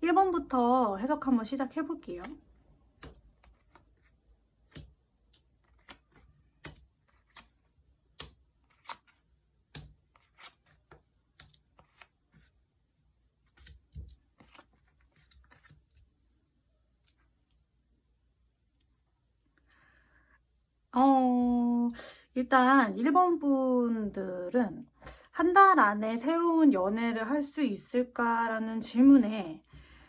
1번부터 해석 한번 시작해 볼게요. 일단 1번 분들은 한 달 안에 새로운 연애를 할 수 있을까라는 질문에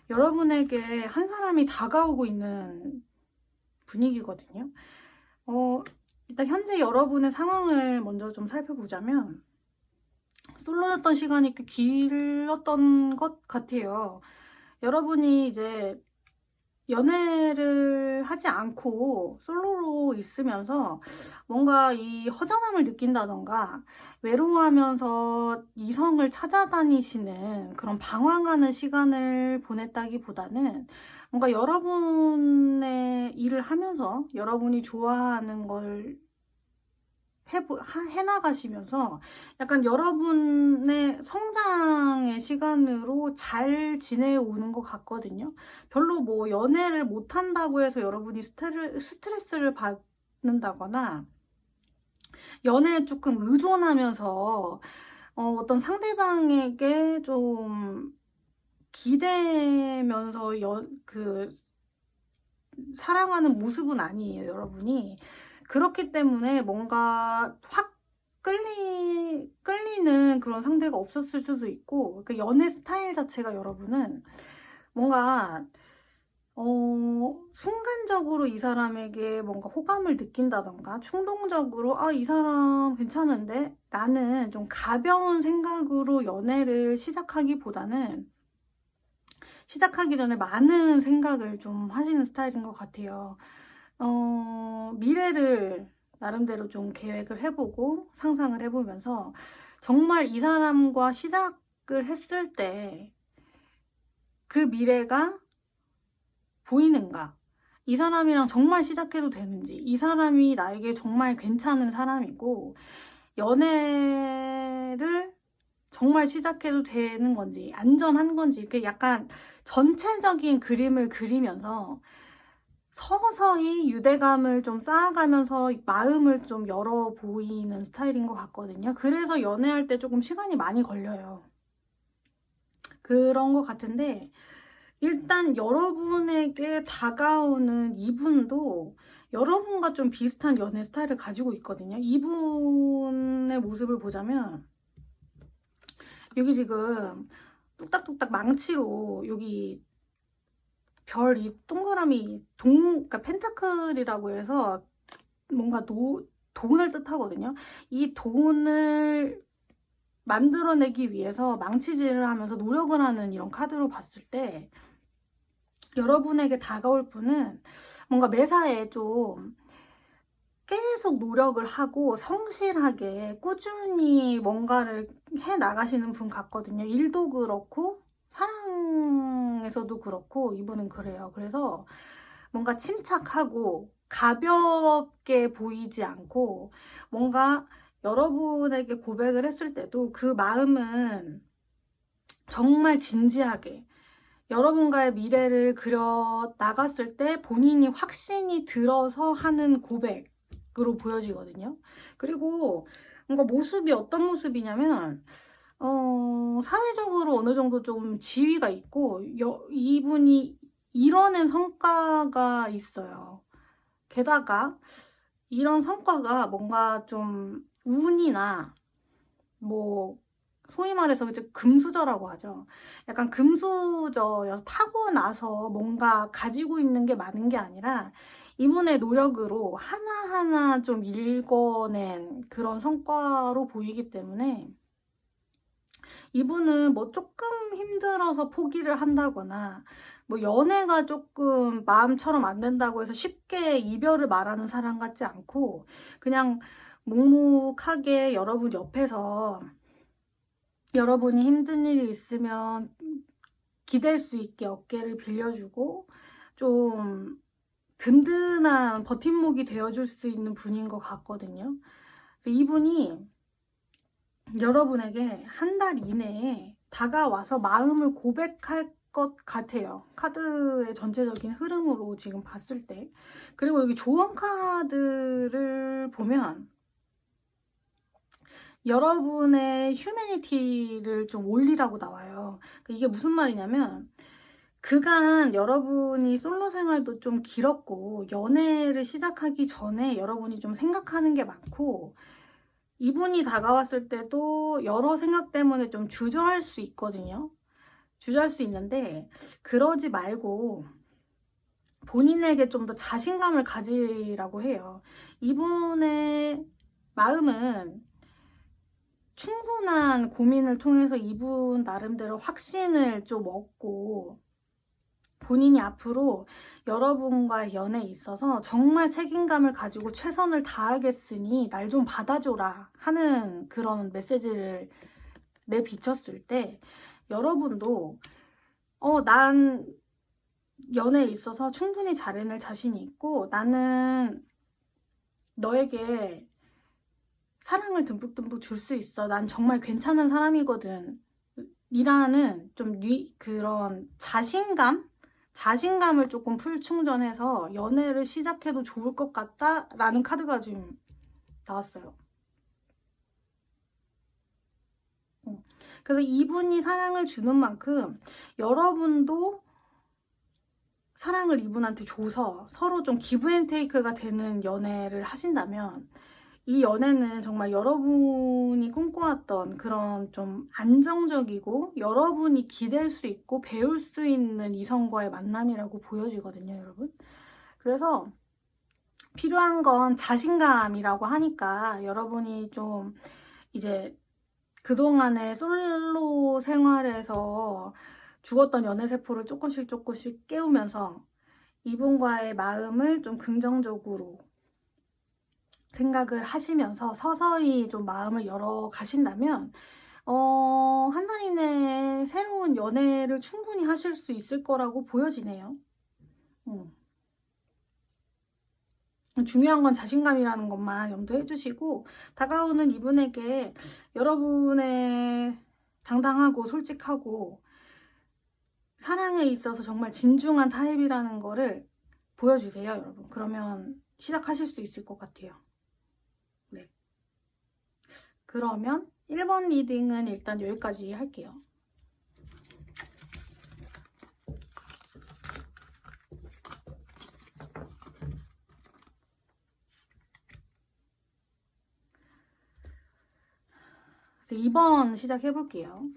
여러분에게 한 사람이 다가오고 있는 분위기거든요. 일단 현재 여러분의 상황을 먼저 좀 살펴보자면 솔로였던 시간이 꽤 길었던 것 같아요. 여러분이 이제 연애를 하지 않고 솔로로 있으면서 뭔가 이 허전함을 느낀다던가 외로워하면서 이성을 찾아다니시는 그런 방황하는 시간을 보냈다기보다는 뭔가 여러분의 일을 하면서 여러분이 좋아하는 걸 해나가시면서 약간 여러분의 성장의 시간으로 잘 지내오는 것 같거든요. 별로 뭐 연애를 못한다고 해서 여러분이 스트레스를 받는다거나 연애에 조금 의존하면서 어떤 상대방에게 좀 기대면서 사랑하는 모습은 아니에요, 여러분이. 그렇기 때문에 뭔가 확 끌리는 그런 상대가 없었을 수도 있고, 그 연애 스타일 자체가 여러분은 뭔가 순간적으로 이 사람에게 뭔가 호감을 느낀다던가 충동적으로 이 사람 괜찮은데? 라는 좀 가벼운 생각으로 연애를 시작하기보다는 시작하기 전에 많은 생각을 좀 하시는 스타일인 것 같아요. 미래를 나름대로 좀 계획을 해보고 상상을 해보면서 정말 이 사람과 시작을 했을 때 그 미래가 보이는가? 이 사람이랑 정말 시작해도 되는지, 이 사람이 나에게 정말 괜찮은 사람이고 연애를 정말 시작해도 되는 건지, 안전한 건지, 이렇게 약간 전체적인 그림을 그리면서 서서히 유대감을 좀 쌓아가면서 마음을 좀 열어 보이는 스타일인 것 같거든요. 그래서 연애할 때 조금 시간이 많이 걸려요. 그런 것 같은데, 일단 여러분에게 다가오는 이분도 여러분과 좀 비슷한 연애 스타일을 가지고 있거든요. 이분의 모습을 보자면 여기 지금 뚝딱뚝딱 망치로 여기 별 이 동그라미 그러니까 펜타클이라고 해서 뭔가 돈을 뜻하거든요. 이 돈을 만들어내기 위해서 망치질을 하면서 노력을 하는 이런 카드로 봤을 때 여러분에게 다가올 분은 뭔가 매사에 좀 계속 노력을 하고 성실하게 꾸준히 뭔가를 해 나가시는 분 같거든요. 일도 그렇고 사랑에서도 그렇고 이분은 그래요. 그래서 뭔가 침착하고 가볍게 보이지 않고 뭔가 여러분에게 고백을 했을 때도 그 마음은 정말 진지하게 여러분과의 미래를 그려 나갔을 때 본인이 확신이 들어서 하는 고백으로 보여지거든요. 그리고 뭔가 모습이 어떤 모습이냐면 사회적으로 어느 정도 좀 지위가 있고 이분이 이뤄낸 성과가 있어요. 게다가 이런 성과가 뭔가 좀 운이나 뭐 소위 말해서 이제 금수저라고 하죠. 약간 금수저여서 타고나서 뭔가 가지고 있는 게 많은 게 아니라 이분의 노력으로 하나하나 좀 읽어낸 그런 성과로 보이기 때문에 이분은 뭐 조금 힘들어서 포기를 한다거나 뭐 연애가 조금 마음처럼 안 된다고 해서 쉽게 이별을 말하는 사람 같지 않고 그냥 묵묵하게 여러분 옆에서 여러분이 힘든 일이 있으면 기댈 수 있게 어깨를 빌려주고 좀 든든한 버팀목이 되어줄 수 있는 분인 것 같거든요. 이분이 여러분에게 한 달 이내에 다가와서 마음을 고백할 것 같아요. 카드의 전체적인 흐름으로 지금 봤을 때. 그리고 여기 조언 카드를 보면 여러분의 휴머니티를 좀 올리라고 나와요. 이게 무슨 말이냐면 그간 여러분이 솔로 생활도 좀 길었고 연애를 시작하기 전에 여러분이 좀 생각하는 게 많고 이분이 다가왔을 때도 여러 생각 때문에 좀 주저할 수 있거든요. 주저할 수 있는데 그러지 말고 본인에게 좀 더 자신감을 가지라고 해요. 이분의 마음은 충분한 고민을 통해서 이분 나름대로 확신을 좀 얻고 본인이 앞으로 여러분과의 연애에 있어서 정말 책임감을 가지고 최선을 다하겠으니 날 좀 받아줘라 하는 그런 메시지를 내비쳤을 때 여러분도 난 연애에 있어서 충분히 잘해낼 자신이 있고 나는 너에게 사랑을 듬뿍듬뿍 줄 수 있어. 난 정말 괜찮은 사람이거든. 이라는 좀 그런 자신감을 조금 풀충전해서 연애를 시작해도 좋을 것 같다 라는 카드가 지금 나왔어요. 그래서 이분이 사랑을 주는 만큼 여러분도 사랑을 이분한테 줘서 서로 좀 기브앤테이크가 되는 연애를 하신다면 이 연애는 정말 여러분이 꿈꿔왔던 그런 좀 안정적이고 여러분이 기댈 수 있고 배울 수 있는 이성과의 만남이라고 보여지거든요, 여러분. 그래서 필요한 건 자신감이라고 하니까 여러분이 좀 이제 그동안의 솔로 생활에서 죽었던 연애세포를 조금씩 깨우면서 이분과의 마음을 좀 긍정적으로 생각을 하시면서 서서히 좀 마음을 열어 가신다면 한 달 이내에 새로운 연애를 충분히 하실 수 있을 거라고 보여지네요. 중요한 건 자신감이라는 것만 염두해 주시고 다가오는 이분에게 여러분의 당당하고 솔직하고 사랑에 있어서 정말 진중한 타입이라는 거를 보여주세요, 여러분. 그러면 시작하실 수 있을 것 같아요. 네. 그러면 1번 리딩은 일단 여기까지 할게요. 이제 2번 시작해 볼게요.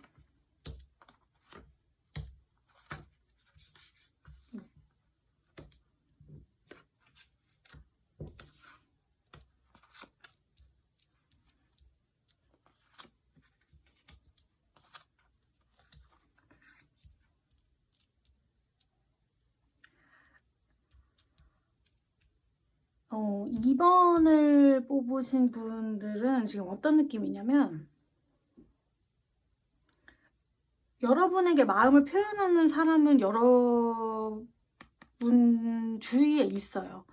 어, 2번을 뽑으신 분들은 지금 어떤 느낌이냐면 여러분에게 마음을 표현하는 사람은 여러분 주위에 있어요.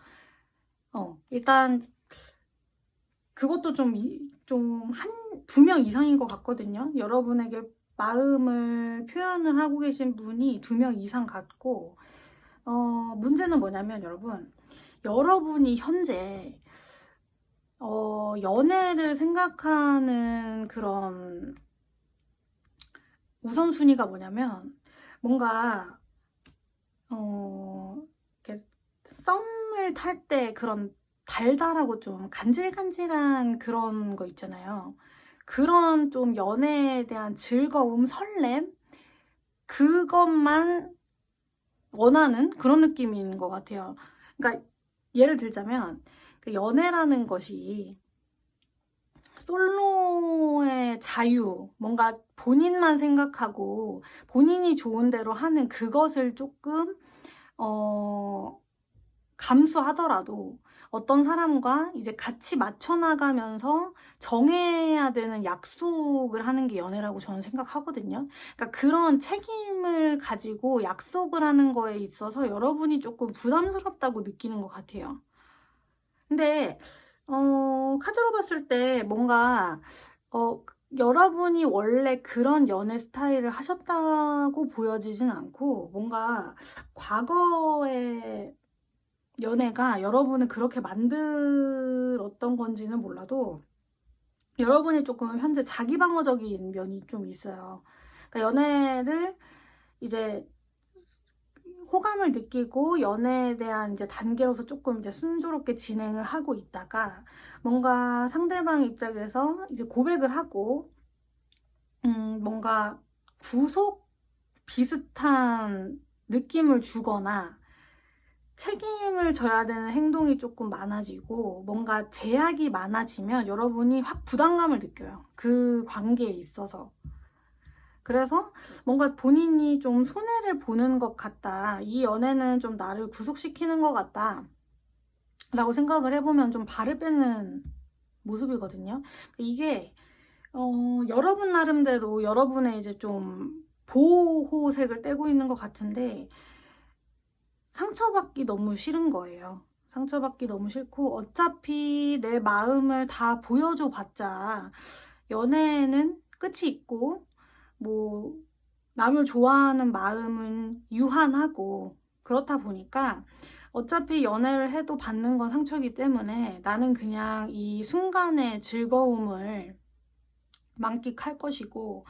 일단 그것도 좀 두 명 이상인 것 같거든요. 여러분에게 마음을 표현을 하고 계신 분이 2명 이상 같고 문제는 뭐냐면 여러분이 현재 연애를 생각하는 그런 우선순위가 뭐냐면 뭔가 이렇게 썸을 탈 때 그런 달달하고 좀 간질간질한 그런 거 있잖아요. 그런 좀 연애에 대한 즐거움, 설렘 그것만 원하는 그런 느낌인 것 같아요. 그러니까 예를 들자면 연애라는 것이 솔로의 자유, 뭔가 본인만 생각하고 본인이 좋은 대로 하는 그것을 조금 감수하더라도 어떤 사람과 이제 같이 맞춰나가면서 정해야 되는 약속을 하는 게 연애라고 저는 생각하거든요. 그러니까 그런 책임을 가지고 약속을 하는 거에 있어서 여러분이 조금 부담스럽다고 느끼는 것 같아요. 근데 카드로 봤을 때 뭔가 여러분이 원래 그런 연애 스타일을 하셨다고 보여지진 않고 뭔가 과거의 연애가 여러분을 그렇게 만들었던 건지는 몰라도 여러분이 조금 현재 자기방어적인 면이 좀 있어요. 그러니까 연애를 이제 호감을 느끼고 연애에 대한 이제 단계로서 조금 이제 순조롭게 진행을 하고 있다가 뭔가 상대방 입장에서 이제 고백을 하고 뭔가 구속 비슷한 느낌을 주거나 책임을 져야 되는 행동이 조금 많아지고 뭔가 제약이 많아지면 여러분이 확 부담감을 느껴요. 그 관계에 있어서. 그래서 뭔가 본인이 좀 손해를 보는 것 같다. 이 연애는 좀 나를 구속시키는 것 같다. 라고 생각을 해보면 좀 발을 빼는 모습이거든요. 이게 여러분 나름대로 여러분의 이제 좀 보호색을 떼고 있는 것 같은데 상처받기 너무 싫은 거예요. 상처받기 너무 싫고 어차피 내 마음을 다 보여줘 봤자 연애는 끝이 있고 뭐 남을 좋아하는 마음은 유한하고 그렇다 보니까 어차피 연애를 해도 받는 건 상처이기 때문에 나는 그냥 이 순간의 즐거움을 만끽할 것이고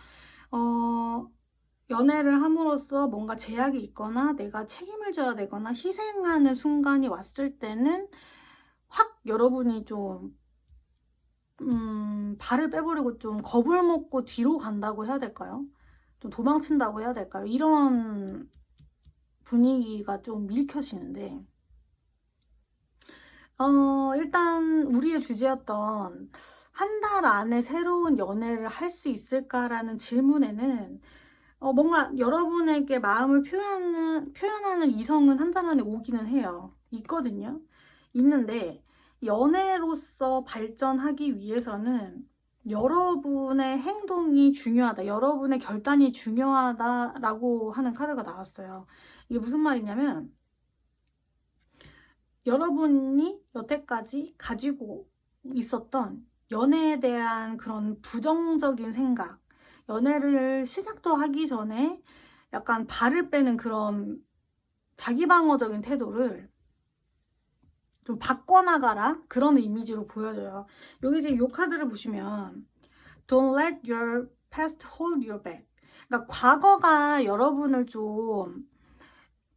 연애를 함으로써 뭔가 제약이 있거나 내가 책임을 져야 되거나 희생하는 순간이 왔을 때는 확 여러분이 좀 발을 빼버리고 좀 겁을 먹고 뒤로 간다고 해야 될까요? 좀 도망친다고 해야 될까요? 이런 분위기가 좀 읽혀지는데 일단 우리의 주제였던 한 달 안에 새로운 연애를 할 수 있을까라는 질문에는 뭔가 여러분에게 마음을 표현하는 이성은 한 달 안에 오기는 해요. 있거든요. 있는데 연애로서 발전하기 위해서는 여러분의 행동이 중요하다. 여러분의 결단이 중요하다라고 하는 카드가 나왔어요. 이게 무슨 말이냐면 여러분이 여태까지 가지고 있었던 연애에 대한 그런 부정적인 생각, 연애를 시작도 하기 전에 약간 발을 빼는 그런 자기방어적인 태도를 좀 바꿔나가라 그런 이미지로 보여져요. 여기 지금 이 카드를 보시면 Don't let your past hold you back. 그러니까 과거가 여러분을 좀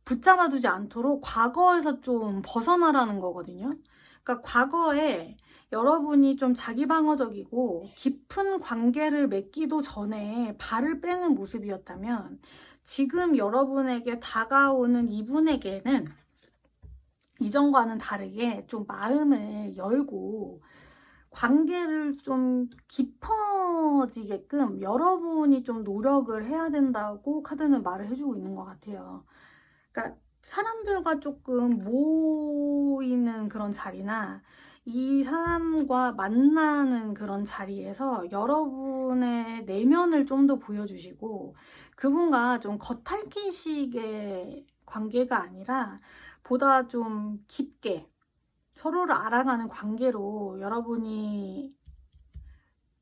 붙잡아두지 않도록 과거에서 좀 벗어나라는 거거든요. 그러니까 과거에 여러분이 좀 자기방어적이고 깊은 관계를 맺기도 전에 발을 빼는 모습이었다면 지금 여러분에게 다가오는 이분에게는 이전과는 다르게 좀 마음을 열고 관계를 좀 깊어지게끔 여러분이 좀 노력을 해야 된다고 카드는 말을 해주고 있는 것 같아요. 그러니까 사람들과 조금 모이는 그런 자리나 이 사람과 만나는 그런 자리에서 여러분의 내면을 좀 더 보여주시고 그분과 좀 겉핥기식의 관계가 아니라 보다 좀 깊게 서로를 알아가는 관계로 여러분이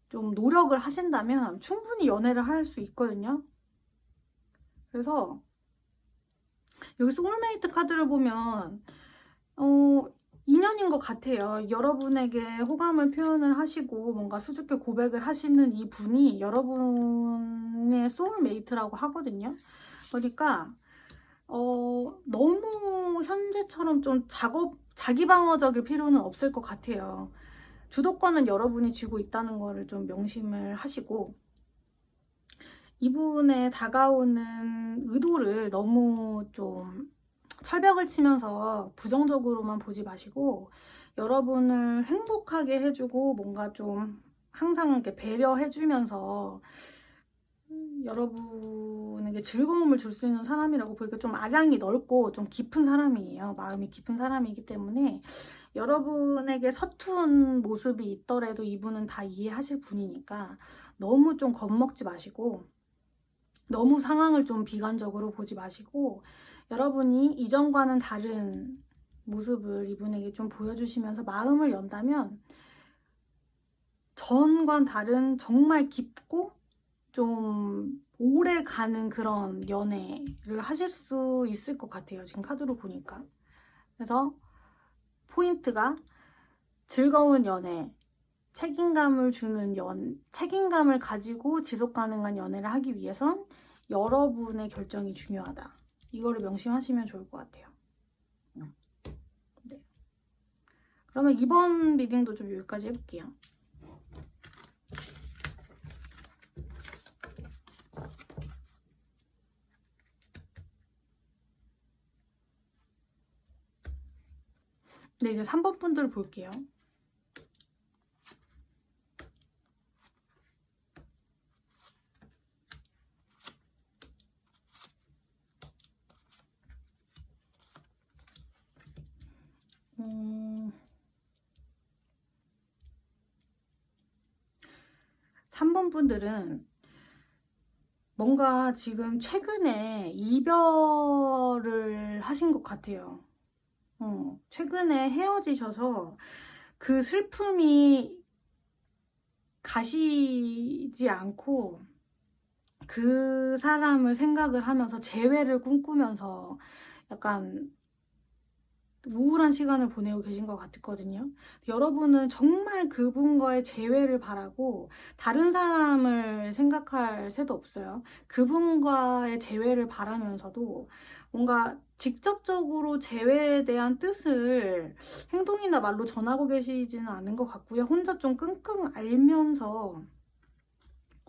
좀 노력을 하신다면 충분히 연애를 할 수 있거든요. 그래서 여기 소울메이트 카드를 보면 인연인 것 같아요. 여러분에게 호감을 표현을 하시고 뭔가 수줍게 고백을 하시는 이 분이 여러분의 소울메이트라고 하거든요. 그러니까 너무 현재처럼 좀 자기방어적일 필요는 없을 것 같아요. 주도권은 여러분이 쥐고 있다는 거를 좀 명심을 하시고 이분의 다가오는 의도를 너무 좀 철벽을 치면서 부정적으로만 보지 마시고 여러분을 행복하게 해주고 뭔가 좀 항상 이렇게 배려해주면서 여러분에게 즐거움을 줄 수 있는 사람이라고 보니까 좀 아량이 넓고 좀 깊은 사람이에요. 마음이 깊은 사람이기 때문에 여러분에게 서툰 모습이 있더라도 이분은 다 이해하실 분이니까 너무 좀 겁먹지 마시고 너무 상황을 좀 비관적으로 보지 마시고 여러분이 이전과는 다른 모습을 이분에게 좀 보여주시면서 마음을 연다면 전과는 다른 정말 깊고 좀 오래 가는 그런 연애를 하실 수 있을 것 같아요. 지금 카드로 보니까. 그래서 포인트가 즐거운 연애, 책임감을 가지고 지속 가능한 연애를 하기 위해선 여러분의 결정이 중요하다. 이거를 명심하시면 좋을 것 같아요. 네. 그러면 이번 리딩도 좀 여기까지 해볼게요. 네, 이제 3번 분들 볼게요. 음... 3번 분들은 뭔가 지금 최근에 이별을 하신 것 같아요. 최근에 헤어지셔서 그 슬픔이 가시지 않고 그 사람을 생각을 하면서 재회를 꿈꾸면서 약간 우울한 시간을 보내고 계신 것 같거든요. 여러분은 정말 그분과의 재회를 바라고 다른 사람을 생각할 새도 없어요. 그분과의 재회를 바라면서도 뭔가 직접적으로 재회에 대한 뜻을 행동이나 말로 전하고 계시지는 않은 것 같고요. 혼자 좀 끙끙 앓면서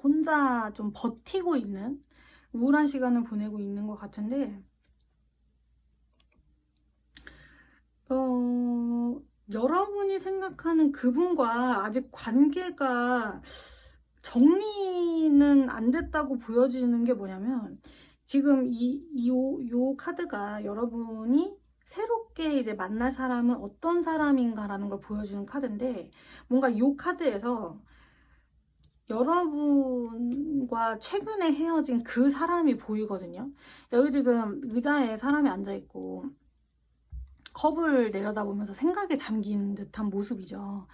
혼자 좀 버티고 있는 우울한 시간을 보내고 있는 것 같은데 여러분이 생각하는 그분과 아직 관계가 정리는 안 됐다고 보여지는 게 뭐냐면 지금 요 카드가 여러분이 새롭게 이제 만날 사람은 어떤 사람인가라는 걸 보여주는 카드인데 뭔가 요 카드에서 여러분과 최근에 헤어진 그 사람이 보이거든요. 여기 지금 의자에 사람이 앉아있고 컵을 내려다보면서 생각에 잠긴 듯한 모습이죠.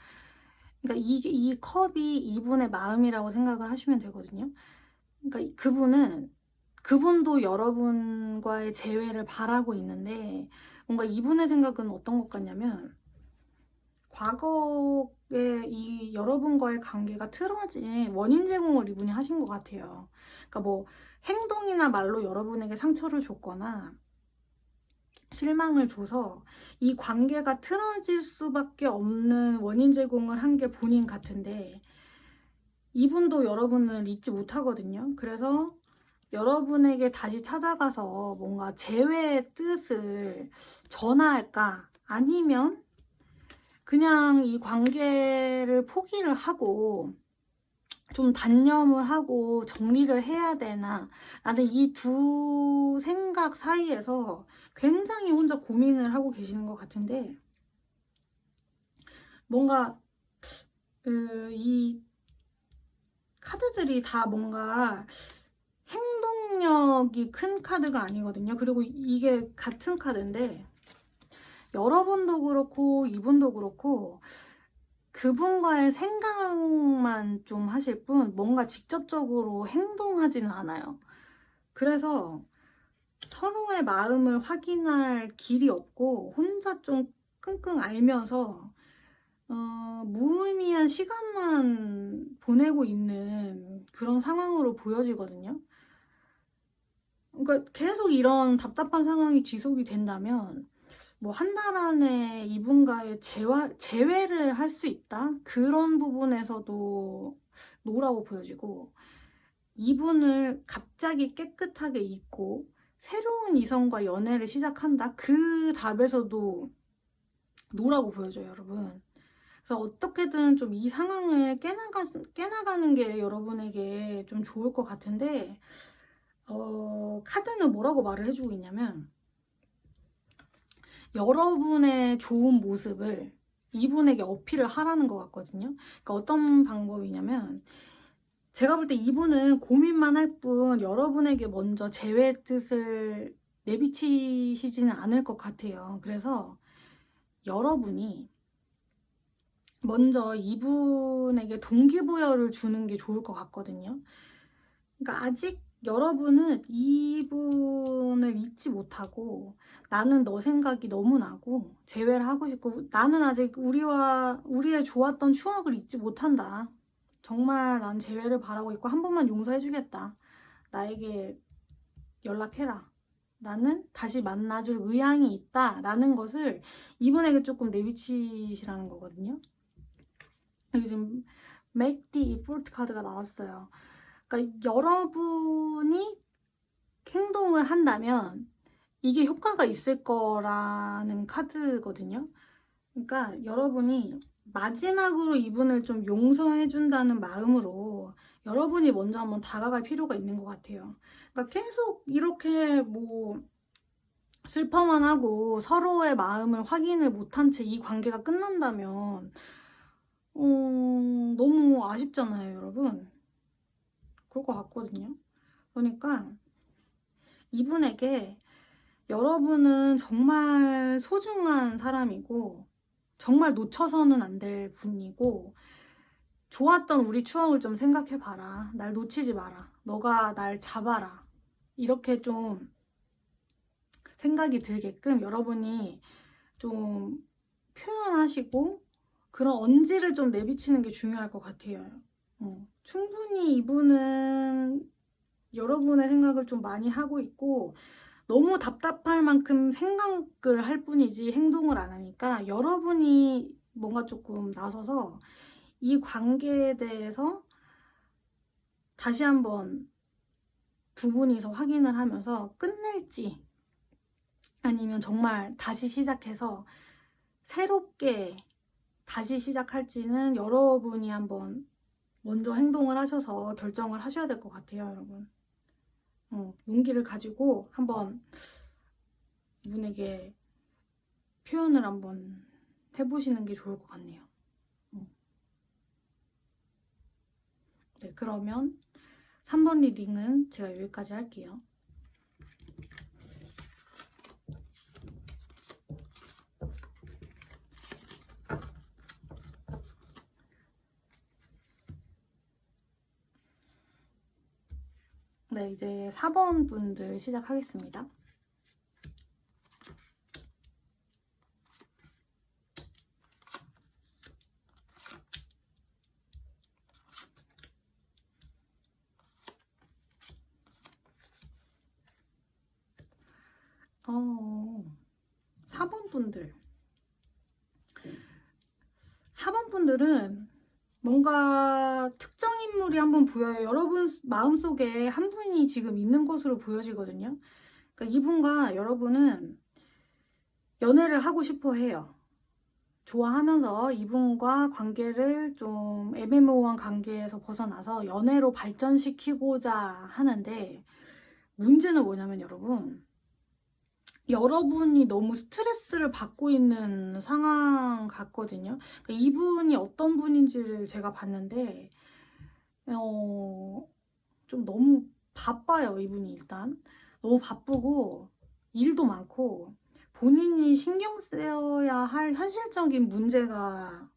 그러니까 이 컵이 이분의 마음이라고 생각을 하시면 되거든요. 그러니까 그분도 여러분과의 재회를 바라고 있는데 뭔가 이분의 생각은 어떤 것 같냐면 과거에 이 여러분과의 관계가 틀어진 원인 제공을 이분이 하신 것 같아요. 그러니까 뭐 행동이나 말로 여러분에게 상처를 줬거나 실망을 줘서 이 관계가 틀어질 수밖에 없는 원인 제공을 한 게 본인 같은데 이분도 여러분을 잊지 못하거든요. 그래서 여러분에게 다시 찾아가서 뭔가 재회의 뜻을 전할까 아니면 그냥 이 관계를 포기를 하고 좀 단념을 하고 정리를 해야 되나 나는 이 두 생각 사이에서 굉장히 혼자 고민을 하고 계시는 것 같은데 뭔가 이 카드들이 다 뭔가 행동력이 큰 카드가 아니거든요. 그리고 이게 같은 카드인데 여러분도 그렇고 이분도 그렇고 그분과의 생각만 좀 하실 뿐 뭔가 직접적으로 행동하지는 않아요. 그래서 서로의 마음을 확인할 길이 없고 혼자 좀 끙끙 앓면서 무의미한 시간만 보내고 있는 그런 상황으로 보여지거든요. 그러니까 계속 이런 답답한 상황이 지속이 된다면 뭐 한 달 안에 이분과의 재회를 할 수 있다? 그런 부분에서도 노라고 보여지고 이분을 갑자기 깨끗하게 잊고 새로운 이성과 연애를 시작한다? 그 답에서도 노라고 보여져요, 여러분. 그래서 어떻게든 좀 이 상황을 깨나가는 게 여러분에게 좀 좋을 것 같은데 카드는 뭐라고 말을 해주고 있냐면 여러분의 좋은 모습을 이분에게 어필을 하라는 것 같거든요. 그러니까 어떤 방법이냐면 제가 볼 때 이분은 고민만 할 뿐 여러분에게 먼저 재회 뜻을 내비치시지는 않을 것 같아요. 그래서 여러분이 먼저 이분에게 동기부여를 주는 게 좋을 것 같거든요. 그러니까 아직 여러분은 이분을 잊지 못하고 나는 너 생각이 너무 나고 재회를 하고 싶고 나는 아직 우리의 좋았던 추억을 잊지 못한다. 정말 난 재회를 바라고 있고 한 번만 용서해주겠다. 나에게 연락해라. 나는 다시 만나줄 의향이 있다. 라는 것을 이분에게 조금 내비치시라는 거거든요. 여기 지금 Make the effort 카드가 나왔어요. 그러니까 여러분이 행동을 한다면 이게 효과가 있을 거라는 카드거든요. 그러니까 여러분이 마지막으로 이분을 좀 용서해준다는 마음으로 여러분이 먼저 한번 다가갈 필요가 있는 것 같아요. 그러니까 계속 이렇게 뭐 슬퍼만 하고 서로의 마음을 확인을 못한 채 이 관계가 끝난다면 너무 아쉽잖아요, 여러분. 그럴 것 같거든요. 그러니까 이분에게 여러분은 정말 소중한 사람이고 정말 놓쳐서는 안 될 분이고 좋았던 우리 추억을 좀 생각해봐라. 날 놓치지 마라. 너가 날 잡아라. 이렇게 좀 생각이 들게끔 여러분이 좀 표현하시고 그런 언지를 좀 내비치는 게 중요할 것 같아요. 충분히 이분은 여러분의 생각을 좀 많이 하고 있고 너무 답답할 만큼 생각을 할 뿐이지 행동을 안 하니까 여러분이 뭔가 조금 나서서 이 관계에 대해서 다시 한번 두 분이서 확인을 하면서 끝낼지 아니면 정말 다시 시작해서 새롭게 다시 시작할지는 여러분이 한번 먼저 행동을 하셔서 결정을 하셔야 될 것 같아요, 여러분. 용기를 가지고 한번 이분에게 표현을 한번 해보시는 게 좋을 것 같네요. 네, 그러면 3번 리딩은 제가 여기까지 할게요. 네, 이제 4번 분들 시작하겠습니다. 어, 4번 분들. 4번 분들은 뭔가 특정 인물이 한번 보여요. 여러분 마음속에 한 분이 지금 있는 것으로 보여지거든요. 그러니까 이분과 여러분은 연애를 하고 싶어 해요. 좋아하면서 이분과 관계를 좀 애매모호한 관계에서 벗어나서 연애로 발전시키고자 하는데 문제는 뭐냐면 여러분이 너무 스트레스를 받고 있는 상황 같거든요. 그러니까 이분이 어떤 분인지를 제가 봤는데 좀 너무 바빠요. 이분이 일단 너무 바쁘고 일도 많고 본인이 신경 써야 할 현실적인 문제가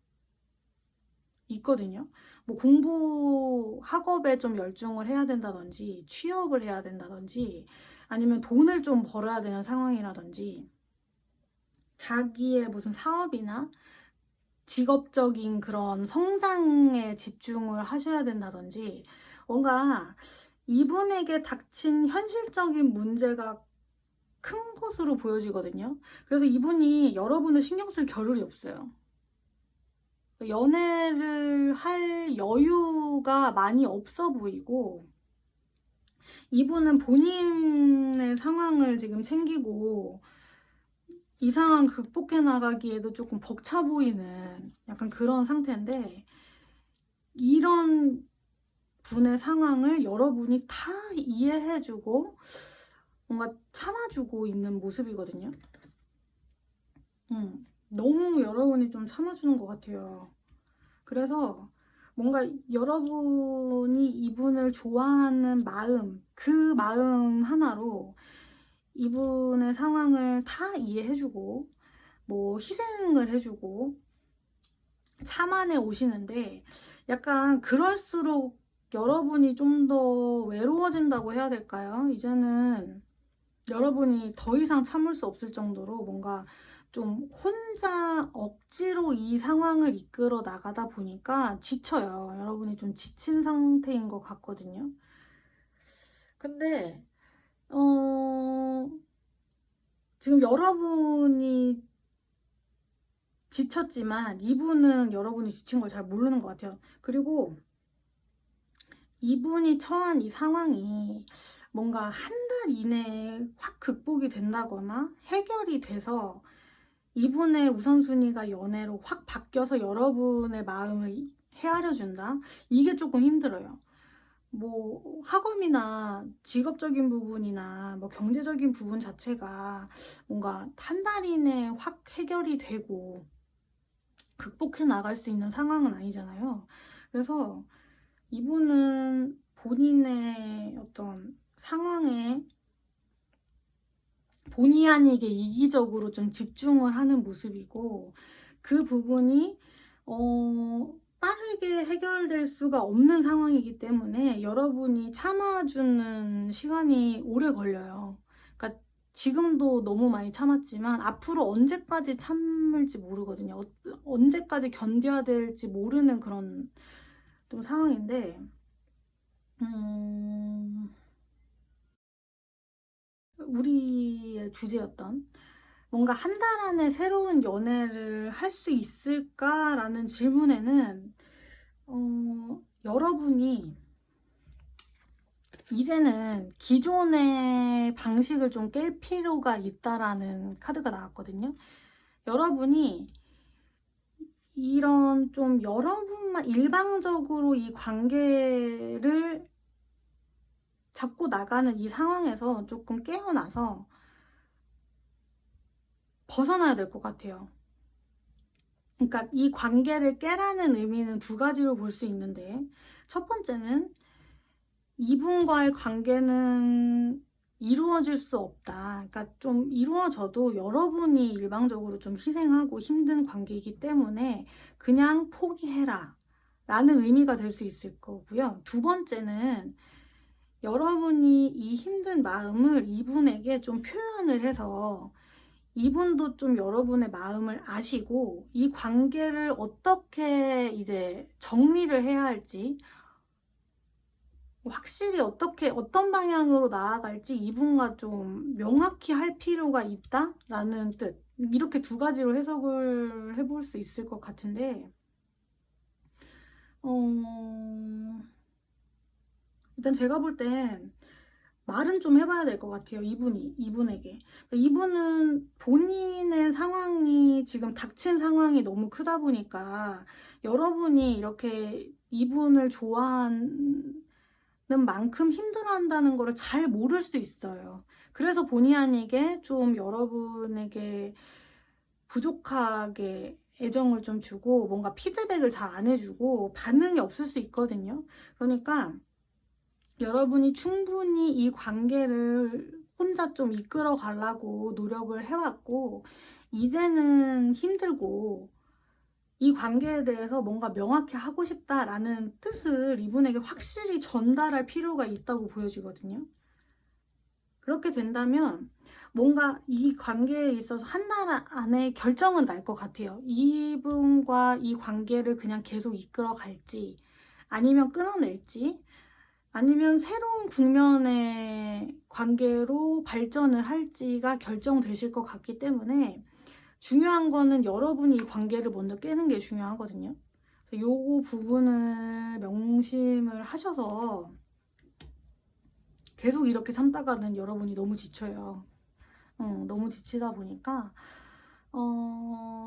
있거든요. 뭐 공부 학업에 좀 열중을 해야 된다든지 취업을 해야 된다든지 아니면 돈을 좀 벌어야 되는 상황이라든지 자기의 무슨 사업이나 직업적인 그런 성장에 집중을 하셔야 된다든지 뭔가 이분에게 닥친 현실적인 문제가 큰 것으로 보여지거든요. 그래서 이분이 여러분을 신경 쓸 겨를이 없어요. 연애를 할 여유가 많이 없어 보이고 이분은 본인의 상황을 지금 챙기고 이 상황 극복해 나가기에도 조금 벅차 보이는 약간 그런 상태인데 이런 분의 상황을 여러분이 다 이해해주고 뭔가 참아주고 있는 모습이거든요. 너무 여러분이 좀 참아주는 것 같아요. 그래서 뭔가 여러분이 이분을 좋아하는 마음, 그 마음 하나로 이분의 상황을 다 이해해주고 뭐 희생을 해주고 참아내 오시는데 약간 그럴수록 여러분이 좀 더 외로워진다고 해야 될까요? 이제는 여러분이 더 이상 참을 수 없을 정도로 뭔가 좀 혼자 억지로 이 상황을 이끌어 나가다 보니까 지쳐요. 여러분이 좀 지친 상태인 것 같거든요. 근데 지금 여러분이 지쳤지만 이분은 여러분이 지친 걸 잘 모르는 것 같아요. 그리고 이분이 처한 이 상황이 뭔가 한 달 이내에 확 극복이 된다거나 해결이 돼서 이분의 우선순위가 연애로 확 바뀌어서 여러분의 마음을 헤아려 준다? 이게 조금 힘들어요. 뭐 학업이나 직업적인 부분이나 뭐 경제적인 부분 자체가 뭔가 한 달 이내에 확 해결이 되고 극복해 나갈 수 있는 상황은 아니잖아요. 그래서 이분은 본인의 어떤 상황에 본의 아니게 이기적으로 좀 집중을 하는 모습이고, 그 부분이 빠르게 해결될 수가 없는 상황이기 때문에 여러분이 참아주는 시간이 오래 걸려요. 그러니까 지금도 너무 많이 참았지만 앞으로 언제까지 참을지 모르거든요. 언제까지 견뎌야 될지 모르는 그런 좀 상황인데, 우리의 주제였던 뭔가 한 달 안에 새로운 연애를 할 수 있을까라는 질문에는 여러분이 이제는 기존의 방식을 좀 깰 필요가 있다라는 카드가 나왔거든요. 여러분이 이런 좀 여러분만 일방적으로 이 관계를 잡고 나가는 이 상황에서 조금 깨어나서 벗어나야 될 것 같아요. 그러니까 이 관계를 깨라는 의미는 두 가지로 볼 수 있는데, 첫 번째는 이분과의 관계는 이루어질 수 없다. 그러니까 좀 이루어져도 여러분이 일방적으로 좀 희생하고 힘든 관계이기 때문에 그냥 포기해라 라는 의미가 될 수 있을 거고요. 두 번째는 여러분이 이 힘든 마음을 이분에게 좀 표현을 해서 이분도 좀 여러분의 마음을 아시고 이 관계를 어떻게 이제 정리를 해야 할지, 확실히 어떻게 어떤 방향으로 나아갈지 이분과 좀 명확히 할 필요가 있다라는 뜻. 이렇게 두 가지로 해석을 해볼 수 있을 것 같은데, 일단 제가 볼 땐 말은 좀 해봐야 될 것 같아요. 이분에게. 이분은 본인의 상황이 지금 닥친 상황이 너무 크다 보니까 여러분이 이렇게 이분을 좋아하는 만큼 힘들어한다는 거를 잘 모를 수 있어요. 그래서 본의 아니게 좀 여러분에게 부족하게 애정을 좀 주고 뭔가 피드백을 잘 안 해주고 반응이 없을 수 있거든요. 그러니까 여러분이 충분히 이 관계를 혼자 좀 이끌어 가려고 노력을 해왔고, 이제는 힘들고 이 관계에 대해서 뭔가 명확히 하고 싶다라는 뜻을 이분에게 확실히 전달할 필요가 있다고 보여지거든요. 그렇게 된다면 뭔가 이 관계에 있어서 한 달 안에 결정은 날 것 같아요. 이분과 이 관계를 그냥 계속 이끌어 갈지, 아니면 끊어낼지, 아니면 새로운 국면의 관계로 발전을 할지가 결정되실 것 같기 때문에, 중요한 거는 여러분이 이 관계를 먼저 깨는 게 중요하거든요. 요거 부분을 명심을 하셔서, 계속 이렇게 참다가는 여러분이 너무 지쳐요. 너무 지치다 보니까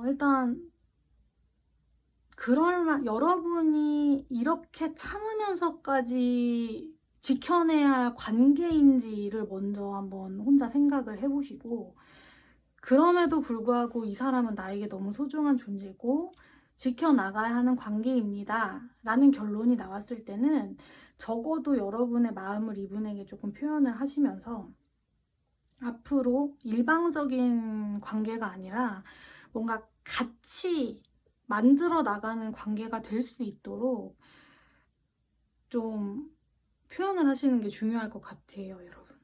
일단 여러분이 이렇게 참으면서까지 지켜내야 할 관계인지를 먼저 한번 혼자 생각을 해보시고, 그럼에도 불구하고 이 사람은 나에게 너무 소중한 존재고 지켜나가야 하는 관계입니다 라는 결론이 나왔을 때는 적어도 여러분의 마음을 이분에게 조금 표현을 하시면서 앞으로 일방적인 관계가 아니라 뭔가 같이 만들어 나가는 관계가 될 수 있도록 좀 표현을 하시는 게 중요할 것 같아요, 여러분.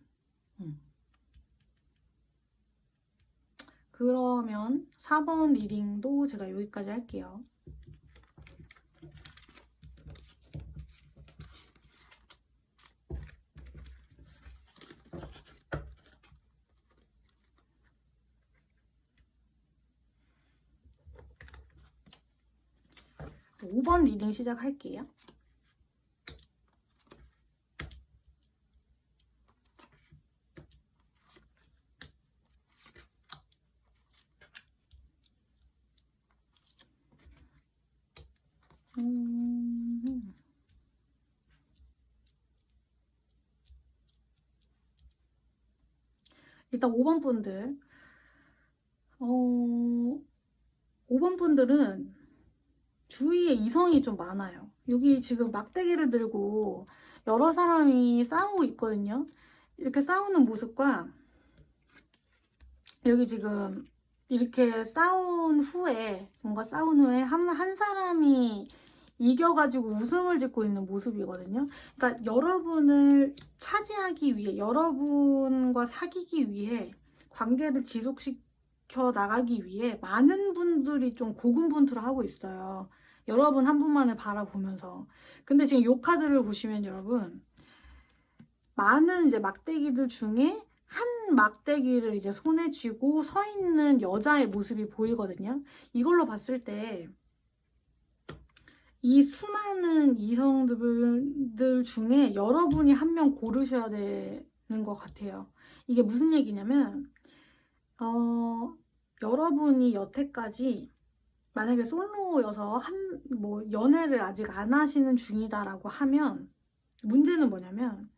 그러면 4번 리딩도 제가 여기까지 할게요. 네, 5번 리딩 시작할게요. 일단 5번 분들 5번 분들은 주위에 이성이 좀 많아요. 여기 지금 막대기를 들고 여러 사람이 싸우고 있거든요. 이렇게 싸우는 모습과 여기 지금 이렇게 싸운 후에 한 사람이 이겨가지고 웃음을 짓고 있는 모습이거든요. 그러니까 여러분을 차지하기 위해, 여러분과 사귀기 위해, 관계를 지속시켜 나가기 위해 많은 분들이 좀 고군분투를 하고 있어요. 여러분 한 분만을 바라보면서. 근데 지금 요 카드를 보시면 여러분, 많은 이제 막대기들 중에 한 막대기를 이제 손에 쥐고 서 있는 여자의 모습이 보이거든요. 이걸로 봤을 때 이 수많은 이성들 중에 여러분이 한 명 고르셔야 되는 것 같아요. 이게 무슨 얘기냐면 여러분이 여태까지 만약에 솔로여서 연애를 아직 안 하시는 중이다라고 하면 문제는 뭐냐면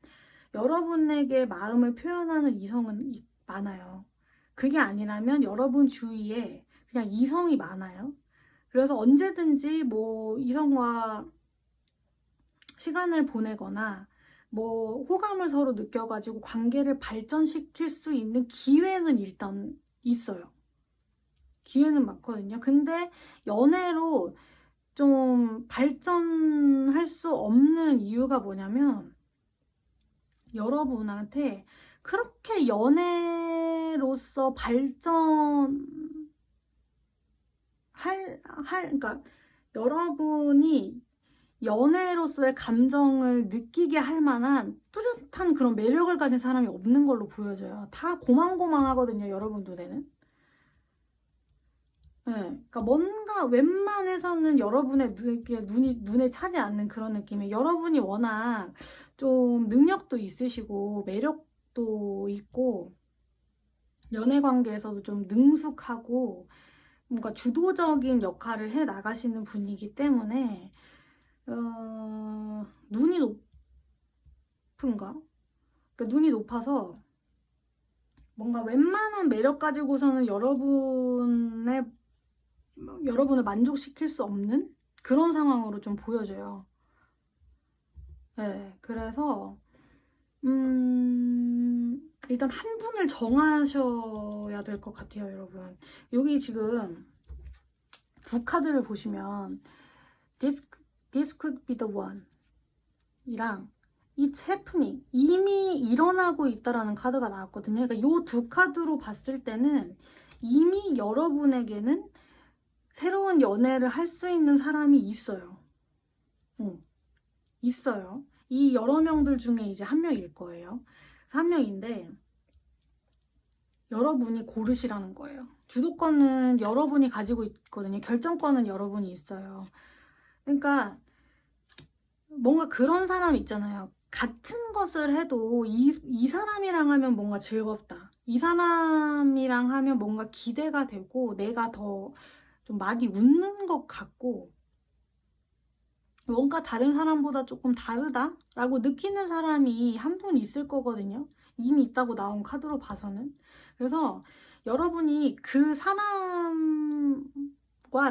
여러분에게 마음을 표현하는 이성은 많아요. 그게 아니라면 여러분 주위에 그냥 이성이 많아요. 그래서 언제든지 이성과 시간을 보내거나 호감을 서로 느껴가지고 관계를 발전시킬 수 있는 기회는 일단 있어요. 기회는 많거든요. 근데 연애로 좀 발전할 수 없는 이유가 뭐냐면 여러분한테 그렇게 연애로서 그러니까 여러분이 연애로서의 감정을 느끼게 할 만한 뚜렷한 그런 매력을 가진 사람이 없는 걸로 보여져요. 다 고만고만하거든요, 여러분 눈에는. 네, 그러니까 뭔가 웬만해서는 여러분의 눈에 차지 않는 그런 느낌이에요. 여러분이 워낙 좀 능력도 있으시고 매력도 있고 연애 관계에서도 좀 능숙하고 뭔가 주도적인 역할을 해 나가시는 분이기 때문에 눈이 높은가? 그러니까 눈이 높아서 뭔가 웬만한 매력 가지고서는 여러분을 만족시킬 수 없는 그런 상황으로 좀 보여져요. 네, 그래서 일단 한 분을 정하셔야 될 것 같아요, 여러분. 여기 지금 두 카드를 보시면 This could be the one 이랑 It's happening, 이미 일어나고 있다라는 카드가 나왔거든요. 그러니까 이 두 카드로 봤을 때는 이미 여러분에게는 새로운 연애를 할 수 있는 사람이 있어요. 있어요. 이 여러 명들 중에 이제 한 명일 거예요. 한 명인데 여러분이 고르시라는 거예요. 주도권은 여러분이 가지고 있거든요. 결정권은 여러분이 있어요. 그러니까 뭔가 그런 사람 있잖아요. 같은 것을 해도 이 사람이랑 하면 뭔가 즐겁다. 이 사람이랑 하면 뭔가 기대가 되고 내가 더 좀 많이 웃는 것 같고 뭔가 다른 사람보다 조금 다르다라고 느끼는 사람이 한 분 있을 거거든요. 이미 있다고 나온 카드로 봐서는. 그래서 여러분이 그 사람과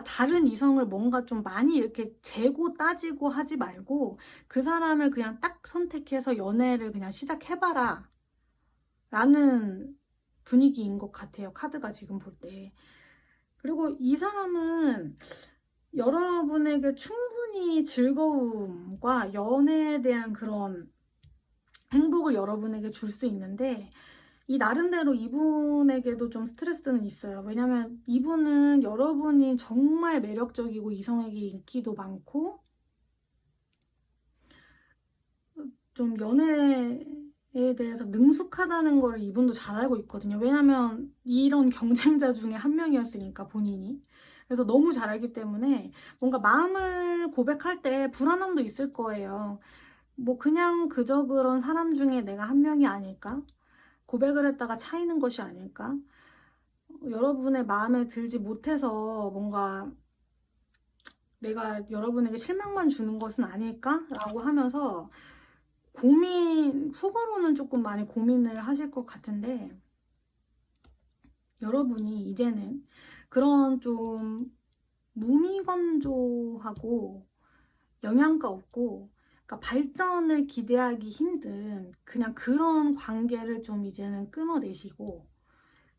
다른 이성을 뭔가 좀 많이 이렇게 재고 따지고 하지 말고 그 사람을 그냥 딱 선택해서 연애를 그냥 시작해봐라 라는 분위기인 것 같아요. 카드가 지금 볼 때. 그리고 이 사람은 여러분에게 충분히 즐거움과 연애에 대한 그런 행복을 여러분에게 줄 수 있는데, 이 나름대로 이분에게도 좀 스트레스는 있어요. 왜냐면 이분은 여러분이 정말 매력적이고 이성에게 인기도 많고 좀 연애에 대해서 능숙하다는 걸 이분도 잘 알고 있거든요. 왜냐면 이런 경쟁자 중에 한 명이었으니까, 본인이. 그래서 너무 잘 알기 때문에 뭔가 마음을 고백할 때 불안함도 있을 거예요. 뭐 그냥 그저 그런 사람 중에 내가 한 명이 아닐까? 고백을 했다가 차이는 것이 아닐까? 여러분의 마음에 들지 못해서 뭔가 내가 여러분에게 실망만 주는 것은 아닐까? 라고 하면서 속으로는 조금 많이 고민을 하실 것 같은데, 여러분이 이제는 그런 좀 무미건조하고 영양가 없고, 그러니까 발전을 기대하기 힘든 그냥 그런 관계를 좀 이제는 끊어내시고,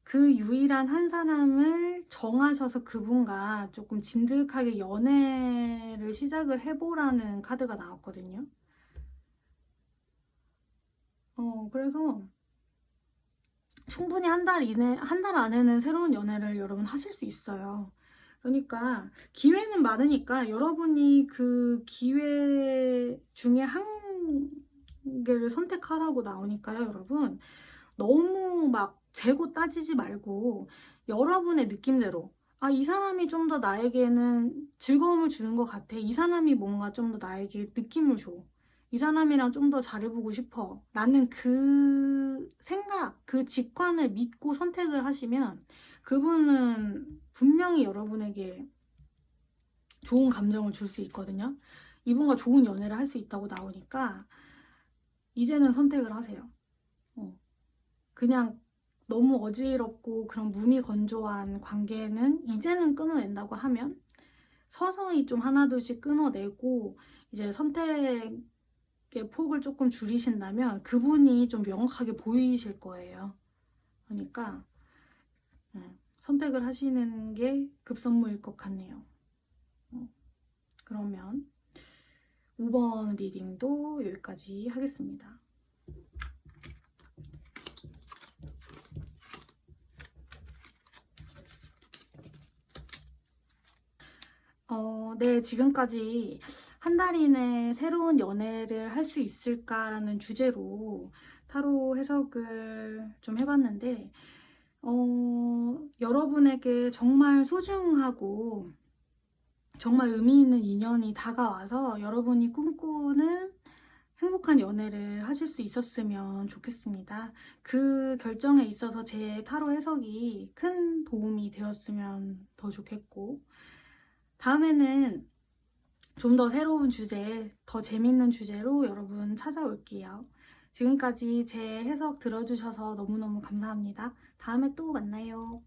그 유일한 한 사람을 정하셔서 그분과 조금 진득하게 연애를 시작을 해보라는 카드가 나왔거든요. 그래서 충분히 한 달 안에는 새로운 연애를 여러분 하실 수 있어요. 그러니까 기회는 많으니까 여러분이 그 기회 중에 한 개를 선택하라고 나오니까요, 여러분. 너무 막 재고 따지지 말고 여러분의 느낌대로, 아, 이 사람이 좀 더 나에게는 즐거움을 주는 것 같아. 이 사람이 뭔가 좀 더 나에게 느낌을 줘. 이 사람이랑 좀 더 잘해보고 싶어. 라는 그 생각, 그 직관을 믿고 선택을 하시면 그분은 분명히 여러분에게 좋은 감정을 줄 수 있거든요. 이분과 좋은 연애를 할 수 있다고 나오니까 이제는 선택을 하세요. 그냥 너무 어지럽고 그런 무미건조한 관계는 이제는 끊어낸다고 하면 서서히 좀 하나둘씩 끊어내고 이제 선택의 폭을 조금 줄이신다면 그분이 좀 명확하게 보이실 거예요. 그러니까 선택을 하시는 게 급선무일 것 같네요. 그러면 5번 리딩도 여기까지 하겠습니다. 네, 지금까지 한 달 이내 새로운 연애를 할 수 있을까라는 주제로 타로 해석을 좀 해봤는데, 여러분에게 정말 소중하고 정말 의미 있는 인연이 다가와서 여러분이 꿈꾸는 행복한 연애를 하실 수 있었으면 좋겠습니다. 그 결정에 있어서 제 타로 해석이 큰 도움이 되었으면 더 좋겠고, 다음에는 좀 더 새로운 주제, 더 재밌는 주제로 여러분 찾아올게요. 지금까지 제 해석 들어주셔서 너무너무 감사합니다. 다음에 또 만나요.